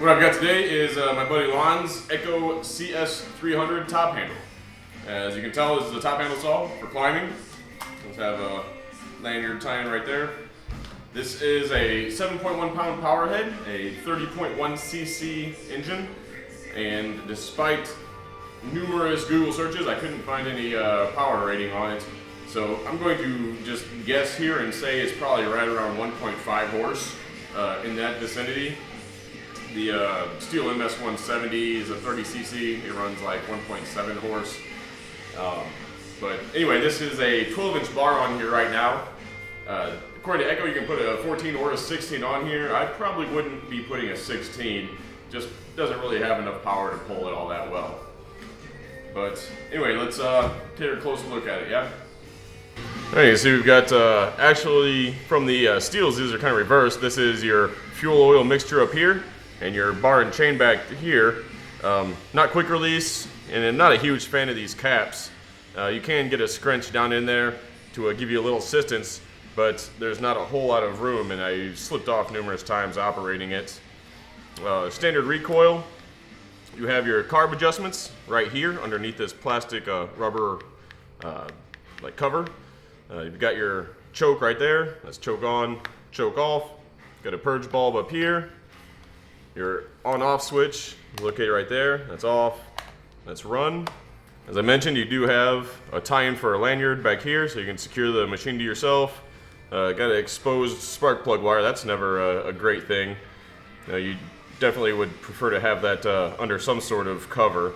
What I've got today is my buddy Lon's Echo CS300 top handle. As you can tell, this is a top handle saw for climbing. Let's have a lanyard tie-in right there. This is a 7.1 pound power head, a 30.1 cc engine, and despite numerous Google searches, I couldn't find any power rating on it. So I'm going to just guess here and say it's probably right around 1.5 horse in that vicinity. The Steel MS170 is a 30 cc. It runs like 1.7 horse. But anyway, this is a 12-inch bar on here right now. According to Echo, you can put a 14 or a 16 on here. I probably wouldn't be putting a 16. Just doesn't really have enough power to pull it all that well. But anyway, let's take a closer look at it, yeah? Alright, so we've got, actually, from the Steels, these are kind of reversed. This is your fuel oil mixture up here, and your bar and chain back here. Not quick release, and I'm not a huge fan of these caps. You can get a scrunch down in there to give you a little assistance, but there's not a whole lot of room, and I slipped off numerous times operating it. Standard recoil, you have your carb adjustments right here underneath this plastic rubber like cover. You've got your choke right there. That's choke on, choke off. Got a purge bulb up here. Your on-off switch, located right there. That's off. That's run. As I mentioned, you do have a tie-in for a lanyard back here, so you can secure the machine to yourself. Got an exposed spark plug wire. That's never a great thing. You definitely would prefer to have that under some sort of cover.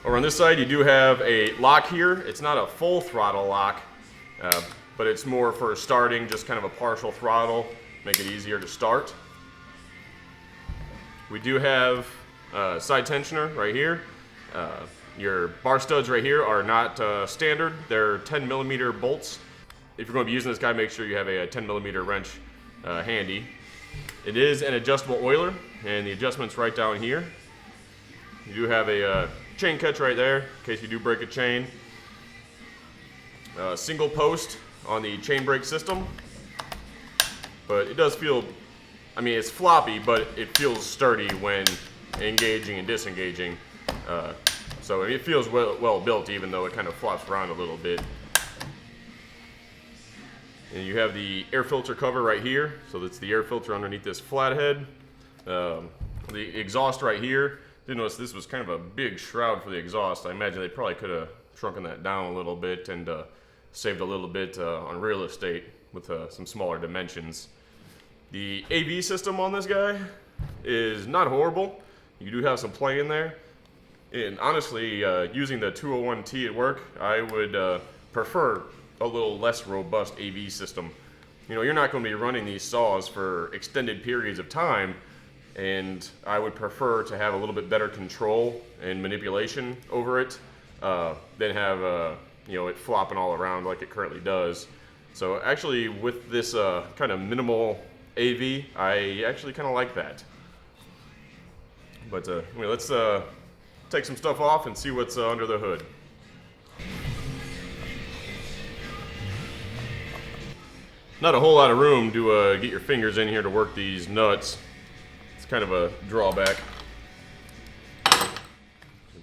Over on this side, you do have a lock here. It's not a full throttle lock, but it's more for starting, just kind of a partial throttle, make it easier to start. We do have a side tensioner right here. Your bar studs right here are not standard. They're 10 millimeter bolts. If you're going to be using this guy, make sure you have a 10 millimeter wrench handy. It is an adjustable oiler, and the adjustment's right down here. You do have a chain catch right there, in case you do break a chain. Single post on the chain brake system, but it does feel, I mean, it's floppy, but it feels sturdy when engaging and disengaging. So it feels well built, even though it kind of flops around a little bit. And you have the air filter cover right here, so that's the air filter underneath this flathead. The exhaust right here. Did notice this was kind of a big shroud for the exhaust. I imagine they probably could have shrunken that down a little bit and saved a little bit on real estate with some smaller dimensions. The AV system on this guy is not horrible. You do have some play in there. And honestly, using the 201T at work, I would prefer a little less robust AV system. You know, you're not going to be running these saws for extended periods of time, and I would prefer to have a little bit better control and manipulation over it than have you know, it flopping all around like it currently does. So actually, with this kind of minimal AV, I actually kind of like that. But anyway, let's take some stuff off and see what's under the hood. Not a whole lot of room to get your fingers in here to work these nuts. It's kind of a drawback. I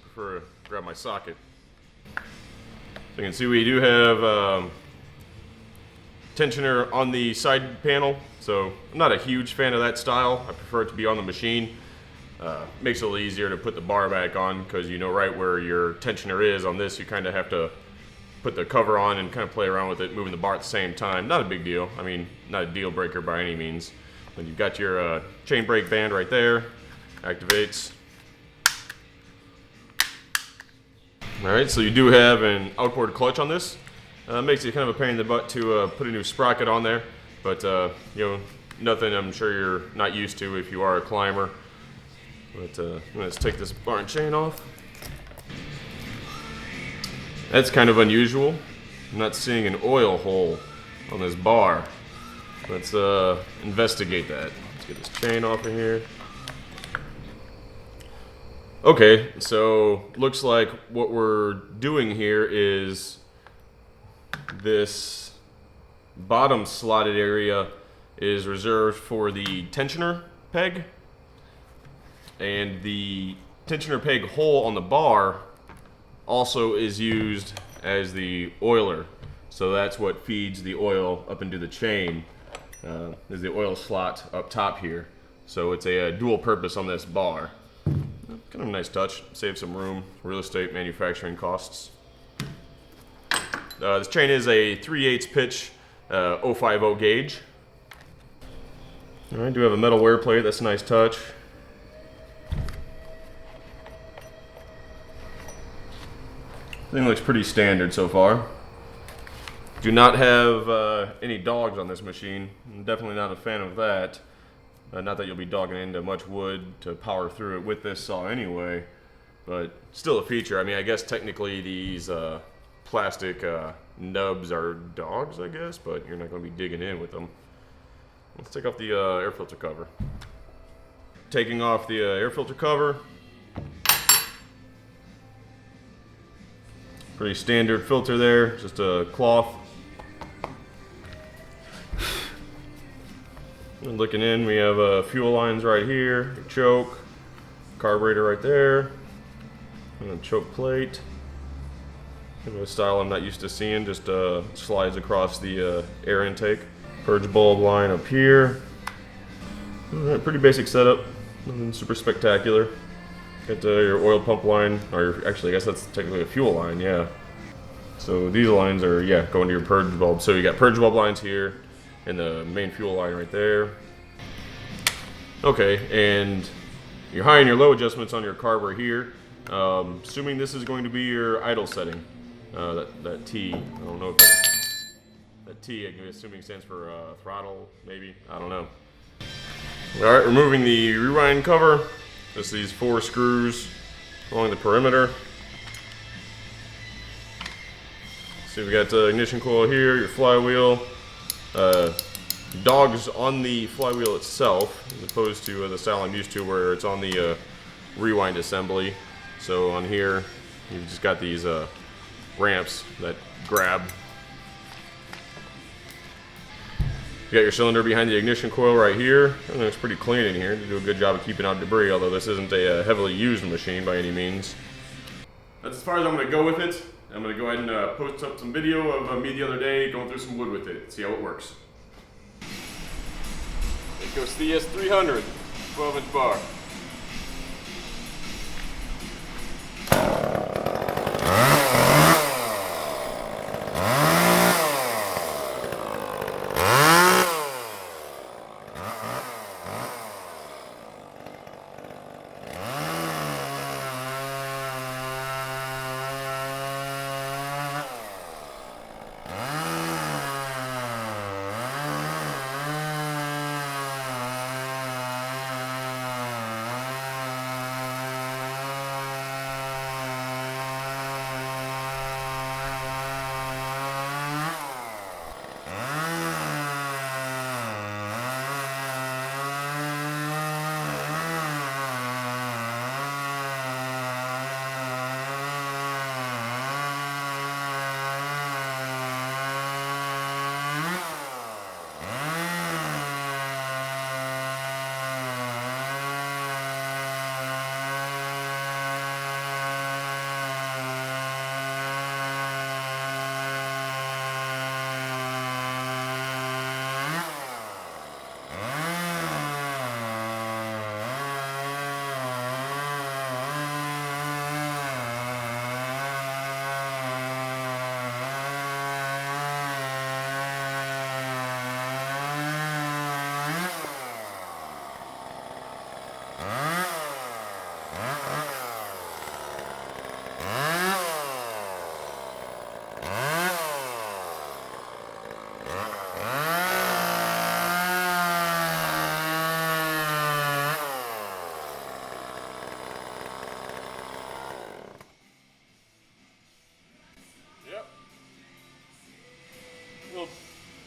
prefer to grab my socket. So you can see we do have tensioner on the side panel. So I'm not a huge fan of that style. I prefer it to be on the machine. Makes it a little easier to put the bar back on, because you know right where your tensioner is. On this, you kind of have to put the cover on and kind of play around with it, moving the bar at the same time. Not a big deal. I mean, not a deal breaker by any means. But you've got your chain brake band right there. Activates. Alright, so you do have an outboard clutch on this. Makes it kind of a pain in the butt to put a new sprocket on there. But, you know, nothing I'm sure you're not used to if you are a climber. But let's take this bar and chain off. That's kind of unusual. I'm not seeing an oil hole on this bar. Let's investigate that. Let's get this chain off of here. Okay, so looks like what we're doing here is this bottom slotted area is reserved for the tensioner peg, and the tensioner peg hole on the bar also is used as the oiler. So that's what feeds the oil up into the chain, is the oil slot up top here. So it's a dual purpose on this bar. Kind of a nice touch, save some room, real estate, manufacturing costs. This chain is a 3/8 pitch 050 gauge. All right, do have a metal wear plate, that's a nice touch. Thing looks pretty standard so far. Do not have any dogs on this machine. I'm definitely not a fan of that. Not that you'll be dogging into much wood to power through it with this saw anyway, but still a feature. I mean, I guess technically these plastic nubs are dogs, I guess, but you're not going to be digging in with them. Let's take off the air filter cover. Taking off the air filter cover. Pretty standard filter there, just a cloth. And looking in, we have fuel lines right here, your choke, carburetor right there, and a choke plate. Kind of a style I'm not used to seeing, just slides across the air intake. Purge bulb line up here. Alright, pretty basic setup, nothing super spectacular. Got your oil pump line, or actually I guess that's technically a fuel line, yeah. So these lines are, yeah, going to your purge bulb. So you got purge bulb lines here, and the main fuel line right there. Okay, and your high and your low adjustments on your carb are here. Assuming this is going to be your idle setting, that T, I don't know if that T, I'm assuming stands for throttle, maybe, I don't know. Alright, removing the rewind cover, just these 4 screws along the perimeter. So we got the ignition coil here, your flywheel, dogs on the flywheel itself, as opposed to the style I'm used to where it's on the rewind assembly. So on here, you've just got these ramps that grab. You got your cylinder behind the ignition coil right here. It looks pretty clean in here. They do a good job of keeping out debris, although this isn't a heavily used machine by any means. That's as far as I'm going to go with it. I'm going to go ahead and post up some video of me the other day going through some wood with it, see how it works. Echo CS300, 12-inch bar.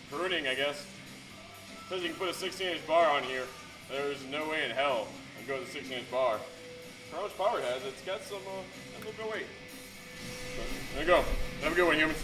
Pruning, I guess. Says you can put a 16-inch bar on here. There's no way in hell I'd go with a 16-inch bar. For how much power it has, it's got some a little bit of weight. So, there you go. Have a good one, humans.